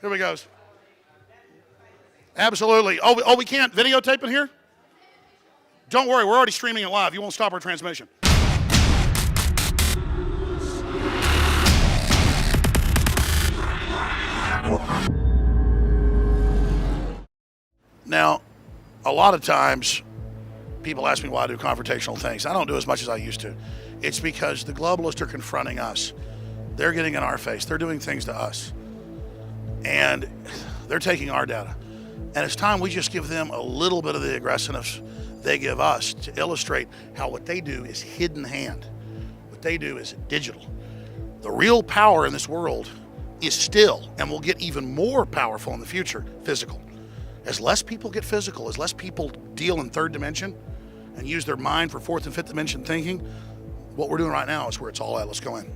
Here we go. Absolutely. Oh, we can't videotape it here? Don't worry, we're already streaming it live. You won't stop our transmission. Now, a lot of times, people ask me why I do confrontational things. I don't do as much as I used to. It's because the globalists are confronting us. They're getting in our face. They're doing things to us. And they're taking our data. And it's time we just give them a little bit of the aggressiveness they give us to illustrate how what they do is hidden hand. What they do is digital. The real power in this world is still, and will get even more powerful in the future, physical. As less people get physical, as less people deal in third dimension and use their mind for fourth and fifth dimension thinking, what we're doing right now is where it's all at. Let's go in.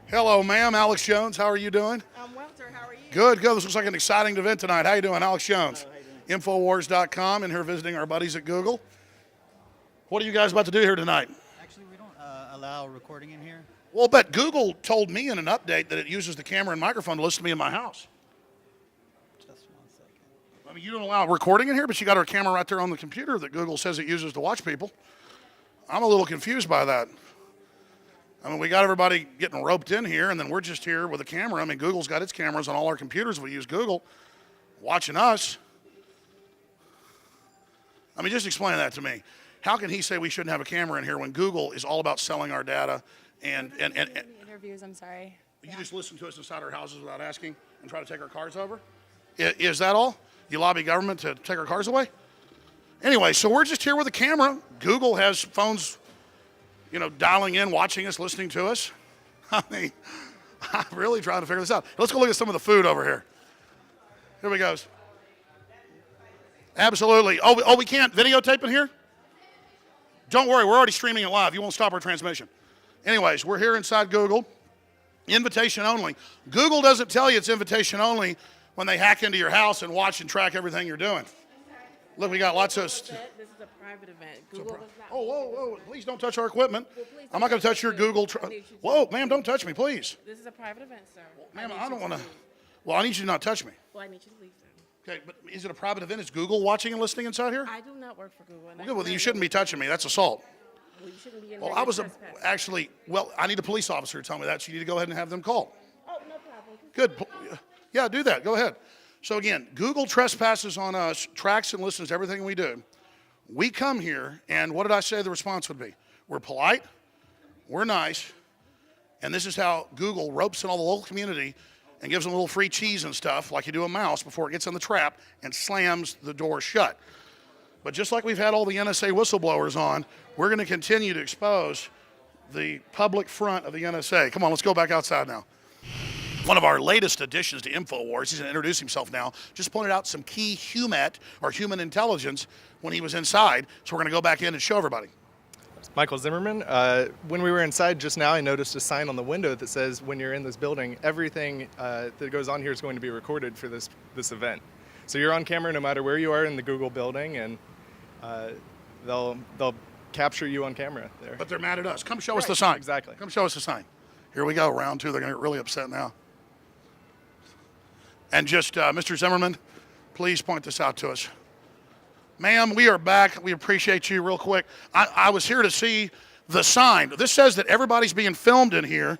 Hello, ma'am. Alex Jones. How are you doing? I'm well, sir. How are you? Good, good. This looks like an exciting event tonight. How you doing? Alex Jones. Infowars.com, and here visiting our buddies at Google. What are you guys about to do here tonight? Actually, we don't allow recording in here. Well, but Google told me in an update that it uses the camera and microphone to listen to me in my house. Just 1 second. I mean, you don't allow recording in here, but you got our camera right there on the computer that Google says it uses to watch people. I'm a little confused by that. I mean, we got everybody getting roped in here, and then we're just here with a camera. I mean, Google's got its cameras on all our computers. We use Google, watching us. I mean, just explain that to me. How can he say we shouldn't have a camera in here when Google is all about selling our data and Interviews, I'm sorry. you just listen to us inside our houses without asking and try to take our cars over? Is that all? You lobby government to take our cars away? Anyway, so we're just here with a camera. Google has phones, you know, dialing in, watching us, listening to us. I mean, I'm really trying to figure this out. Let's go look at some of the food over here. Here we go. Absolutely. Oh, we can't videotape it here? Don't worry, we're already streaming it live. You won't stop our transmission. Anyways, we're here inside Google. Invitation only. Google doesn't tell you it's invitation only when they hack into your house and watch and track everything you're doing. Look, we got lots of... This is a private event. Google does not... Oh, whoa, please don't touch our equipment. Well, please I'm not going to touch your Google... I need you to- Whoa, ma'am, don't touch me, please. This is a private event, sir. Ma'am, need I you don't want to... leave. Well, I need you to not touch me. Well, I need you to leave, sir. Okay, but is it a private event? Is Google watching and listening inside here? I do not work for Google. And Good, well, then you shouldn't be touching me. That's assault. Well, you shouldn't be in Well, there. I was Trespass. I need a police officer to tell me that, so you need to go ahead and have them called. Oh, no problem. Good. Yeah, do that. Go ahead. So again, Google trespasses on us, tracks and listens to everything we do. We come here, and what did I say the response would be? We're polite, we're nice, and this is how Google ropes in all the local community and gives them a little free cheese and stuff, like you do a mouse, before it gets in the trap and slams the door shut. But just like we've had all the NSA whistleblowers on, we're going to continue to expose the public front of the NSA. Come on, let's go back outside now. One of our latest additions to InfoWars, he's going to introduce himself now, just pointed out some key HUMAT, or human intelligence, when he was inside. So we're going to go back in and show everybody. Michael Zimmerman. When we were inside just now, I noticed a sign on the window that says, when you're in this building, everything that goes on here is going to be recorded for this event. So you're on camera no matter where you are in the Google building, and they'll capture you on camera there. But they're mad at us. Come show us the sign. Exactly. Come show us the sign. Here we go, round two. They're going to get really upset now. And just, Mr. Zimmerman, please point this out to us. Ma'am, we are back. We appreciate you real quick. I was here to see the sign. This says that everybody's being filmed in here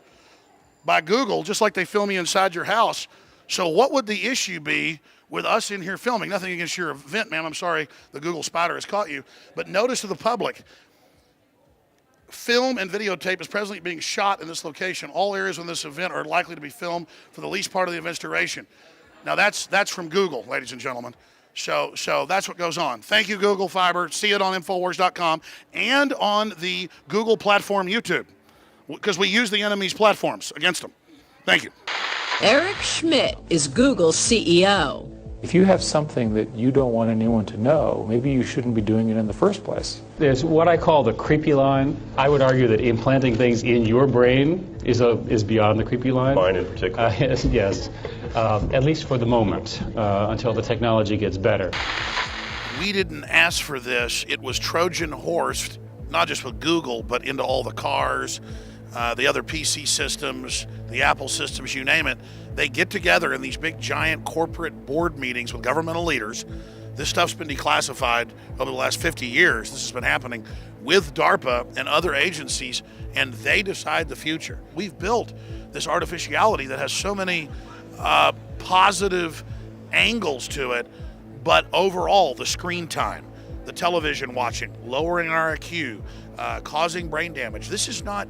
by Google, just like they film you inside your house. So what would the issue be with us in here filming? Nothing against your event, ma'am. I'm sorry the Google spider has caught you. But notice to the public, film and videotape is presently being shot in this location. All areas in this event are likely to be filmed for the least part of the event's duration. Now that's from Google, ladies and gentlemen. So that's what goes on. Thank you, Google Fiber. See it on Infowars.com and on the Google platform YouTube, because we use the enemy's platforms against them. Thank you. Eric Schmidt is Google's CEO. If you have something that you don't want anyone to know, maybe you shouldn't be doing it in the first place. There's what I call the creepy line. I would argue that implanting things in your brain is beyond the creepy line. Mine in particular. Yes, at least for the moment, until the technology gets better. We didn't ask for this. It was Trojan horsed, not just with Google, but into all the cars the other PC systems, the Apple systems, you name it, they get together in these big giant corporate board meetings with governmental leaders. This stuff's been declassified over the last 50 years. This has been happening with DARPA and other agencies, and they decide the future. We've built this artificiality that has so many positive angles to it, but overall, the screen time, the television watching, lowering our IQ, causing brain damage, this is not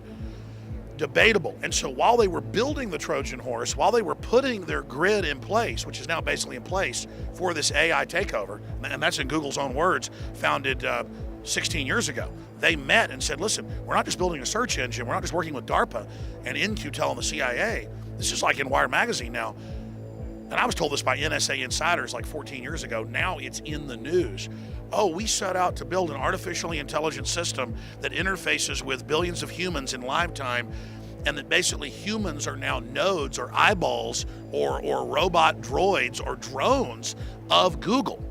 debatable. And so while they were building the Trojan horse, while they were putting their grid in place, which is now basically in place for this AI takeover, and that's in Google's own words, founded 16 years ago, they met and said, listen, we're not just building a search engine, we're not just working with DARPA and Intel and the CIA. This is like in Wired magazine now. And I was told this by NSA insiders like 14 years ago. Now it's in the news. Oh, we set out to build an artificially intelligent system that interfaces with billions of humans in live time, and that basically humans are now nodes or eyeballs or robot droids or drones of Google.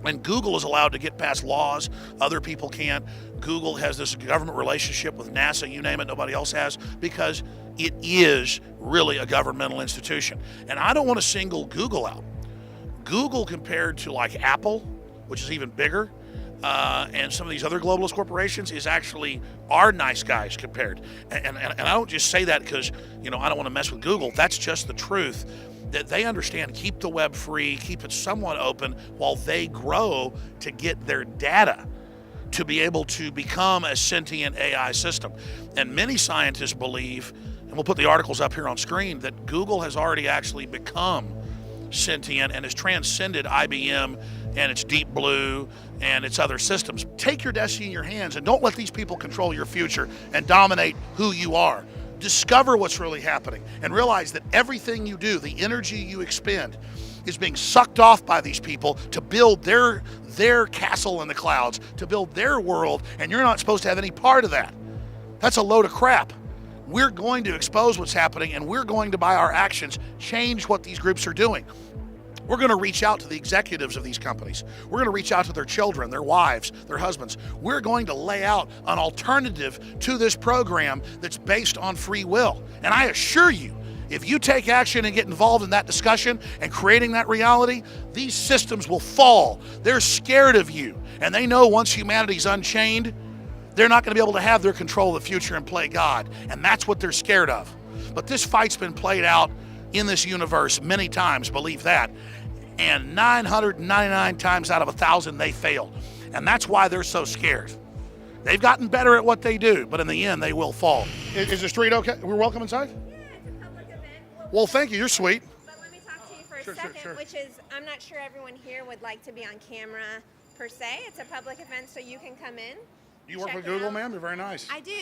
And Google is allowed to get past laws other people can't. Google has this government relationship with NASA, you name it, nobody else has, because it is really a governmental institution. And I don't want to single Google out. Google compared to like Apple, which is even bigger, and some of these other globalist corporations is actually our nice guys compared. And I don't just say that because, I don't want to mess with Google. That's just the truth. That they understand, keep the web free, keep it somewhat open while they grow to get their data to be able to become a sentient AI system. And many scientists believe, and we'll put the articles up here on screen, that Google has already actually become sentient and has transcended IBM and its Deep Blue and its other systems. Take your destiny in your hands and don't let these people control your future and dominate who you are. Discover what's really happening and realize that everything you do, the energy you expend, is being sucked off by these people to build their castle in the clouds, to build their world, and you're not supposed to have any part of that. That's a load of crap. We're going to expose what's happening, and we're going to, by our actions, change what these groups are doing. We're going to reach out to the executives of these companies. We're going to reach out to their children, their wives, their husbands. We're going to lay out an alternative to this program that's based on free will. And I assure you, if you take action and get involved in that discussion and creating that reality, these systems will fall. They're scared of you. And they know once humanity's unchained, they're not going to be able to have their control of the future and play God. And that's what they're scared of. But this fight's been played out in this universe many times, believe that. And 999 times out of 1,000, they failed. And that's why they're so scared. They've gotten better at what they do, but in the end, they will fall. Is the street okay? We're welcome inside? Yeah, it's a public event. Well, thank you. You're sweet. But let me talk to you for Sure, a second, sure. which is, I'm not sure everyone here would like to be on camera per se. It's a public event, so you can come in. You work Check with it Google, out. ma'am? You're very nice. I do.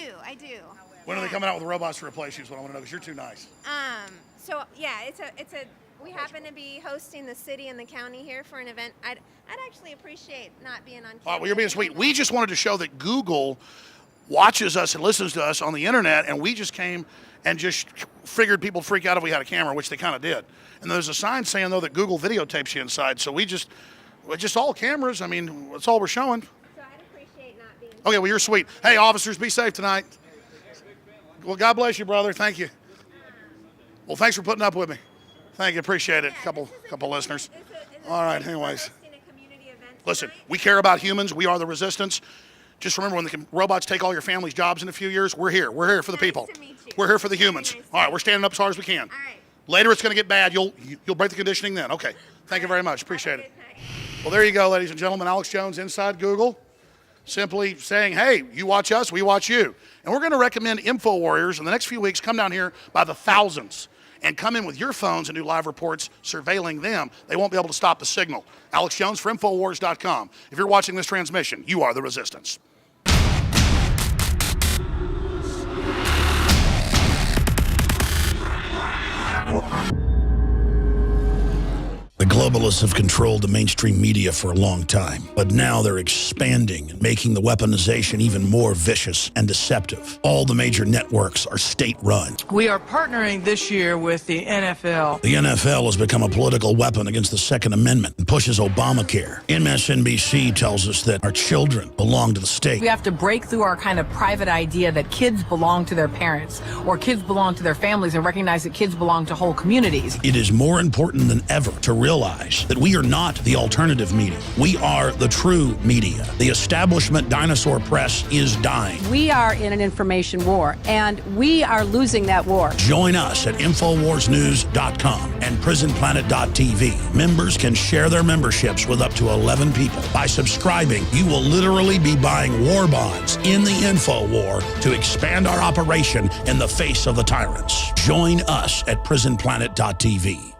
When are they Yeah. coming out with robots to replace you is what I want to know, because you're too nice. So yeah, we happen to be hosting the city and the county here for an event. I'd actually appreciate not being on camera. All right, well, you're being sweet. We just wanted to show that Google watches us and listens to us on the internet, and we just came and just figured people freak out if we had a camera, which they kind of did. And there's a sign saying, though, that Google videotapes you inside. So we're just all cameras. I mean, that's all we're showing. So I'd appreciate not being. Okay, well, you're sweet. Hey, officers, be safe tonight. Well, God bless you, brother. Thank you. Well, thanks for putting up with me. Thank you. Appreciate it. Couple listeners. All right, anyways. Listen, we care about humans. We are the resistance. Just remember, when the robots take all your family's jobs in a few years, we're here. We're here for the people. to meet you. We're here for the humans. Very nice. All right, we're standing up as hard as we can. All right. Later, it's going to get bad. You'll break the conditioning then. Okay. Thank you very much. Appreciate Have a it. good night. Well, there you go, ladies and gentlemen. Alex Jones inside Google, simply saying, hey, you watch us, we watch you. And we're going to recommend Info Warriors in the next few weeks come down here by the thousands and come in with your phones and do live reports surveilling them. They won't be able to stop the signal. Alex Jones for Infowars.com. If you're watching this transmission, you are the resistance. The global globalists have controlled the mainstream media for a long time, but now they're expanding and making the weaponization even more vicious and deceptive. All the major networks are state-run. We are partnering this year with the NFL. The NFL has become a political weapon against the Second Amendment and pushes Obamacare. MSNBC tells us that our children belong to the state. We have to break through our kind of private idea that kids belong to their parents or kids belong to their families and recognize that kids belong to whole communities. It is more important than ever to realize that we are not the alternative media. We are the true media. The establishment dinosaur press is dying. We are in an information war, and we are losing that war. Join us at InfoWarsNews.com and PrisonPlanet.tv. Members can share their memberships with up to 11 people. By subscribing, you will literally be buying war bonds in the info war to expand our operation in the face of the tyrants. Join us at PrisonPlanet.tv.